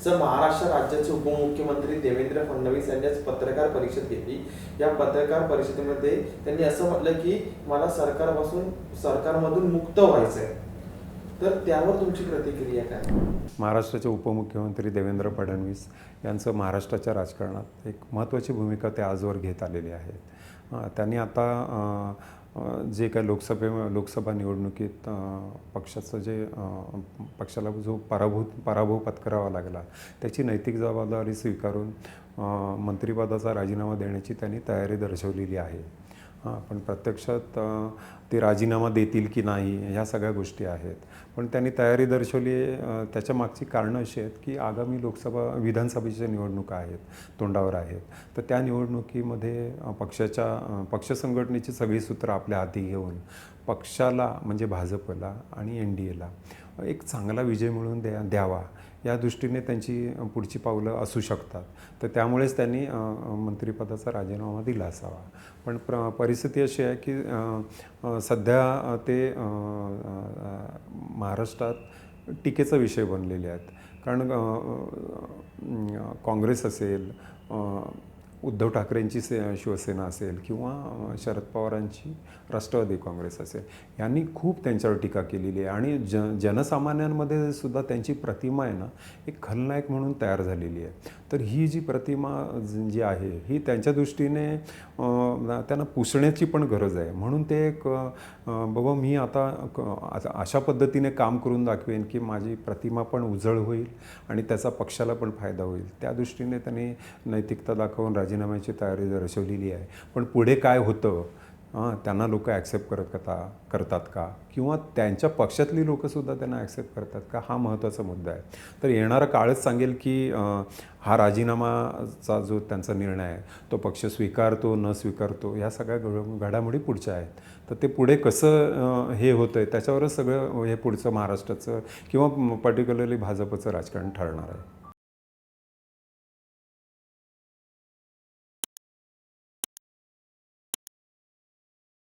जर महाराष्ट्र राज्याचे उपमुख्यमंत्री देवेंद्र फडणवीस यांनी आज पत्रकार परिषद घेतली. या पत्रकार परिषदेमध्ये त्यांनी असं म्हटलं की मला सरकारमधून मुक्त व्हायचं आहे. तर त्यावर तुमची प्रतिक्रिया काय? महाराष्ट्राचे उपमुख्यमंत्री देवेंद्र फडणवीस यांचं महाराष्ट्राच्या राजकारणात एक महत्त्वाची भूमिका ते आजवर घेत आलेली आहेत. त्यांनी आता जे काही लोकसभा निवडणुकीत पक्षाला जो पराभव पत्करावा लागला त्याची नैतिक जबाबदारी स्वीकारून मंत्रिपदाचा राजीनामा देण्याची त्यांनी तयारी दर्शवलेली आहे. पण प्रत्यक्षात ते राजीनामा देतील की नाही ह्या सगळ्या गोष्टी आहेत. पण त्यांनी तयारी दर्शवली. त्याच्या मागची कारणं अशी आहेत की आगामी विधानसभेच्या निवडणुका आहेत, तोंडावर आहेत. तर त्या निवडणुकीमध्ये पक्ष संघटनेची सगळी सूत्र आपल्या हाती घेऊन पक्षाला म्हणजे भाजपला आणि NDAला एक चांगला विजय मिळवून द्यावा या दृष्टीने त्यांची पुढची पावलं असू शकतात. तर त्यामुळेच त्यांनी मंत्रिपदाचा राजीनामा दिला असावा. पण परिस्थिती अशी आहे की सध्या ते महाराष्ट्रात टीकेचा विषय बनलेले आहेत. कारण काँग्रेस असेल, उद्धव ठाकरेंची शिवसेना असेल किंवा शरद पवारांची राष्ट्रवादी काँग्रेस असेल, यांनी खूप त्यांच्यावर टीका केलेली आहे. आणि जनसामान्यांमध्ये सुद्धा त्यांची प्रतिमा आहे ना एक खलनायक म्हणून तयार झालेली आहे. तर ही जी प्रतिमा जी आहे ही त्यांच्या दृष्टीने त्यांना पुसण्याची पण गरज आहे. म्हणून ते एक बाबा मी आता अशा पद्धतीने काम करून दाखवेन की माझी प्रतिमा पण उजळ होईल आणि त्याचा पक्षाला पण फायदा होईल. त्या दृष्टीने त्यांनी नैतिकता दाखवून राजीनाम्याची तयारी दर्शवलेली आहे. पण पुढे काय होतं त्यांना लोक ॲक्सेप्ट करतात का किंवा त्यांच्या पक्षातली लोकंसुद्धा त्यांना ॲक्सेप्ट करतात का हा महत्त्वाचा मुद्दा आहे. तर येणारा काळच सांगेल की हा राजीनामाचा जो त्यांचा निर्णय आहे तो पक्ष स्वीकारतो न स्वीकारतो ह्या सगळ्या घडामोडी पुढच्या आहेत. तर ते पुढे कसं हे होतं आहे त्याच्यावरच सगळं हे पुढचं महाराष्ट्राचं किंवा पर्टिक्युलरली भाजपचं राजकारण ठरणार आहे.